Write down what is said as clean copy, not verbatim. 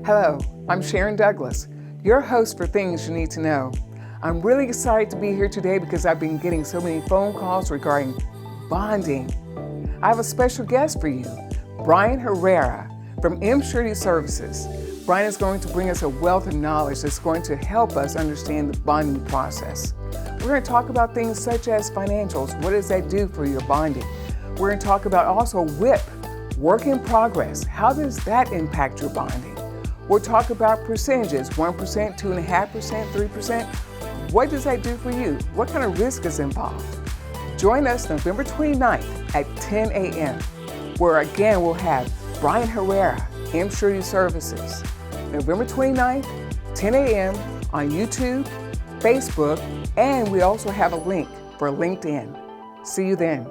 Hello, I'm Sharon Douglas, your host for Things You Need to Know. I'm really excited to be here today because I've been getting so many phone calls regarding bonding. I have a special guest for you, Brian Herrera from M Surety Services. Brian is going to bring us a wealth of knowledge that's going to help us understand the bonding process. We're going to talk about things such as financials. What does that do for your bonding? We're going to talk about also WIP, work in progress. How does that impact your bonding? We'll talk about percentages, 1%, 2.5%, 3%. What does that do for you? What kind of risk is involved? Join us November 29th at 10 a.m., where again we'll have Brian Herrera, M Surety Services. November 29th, 10 a.m. on YouTube, Facebook, and we also have a link for LinkedIn. See you then.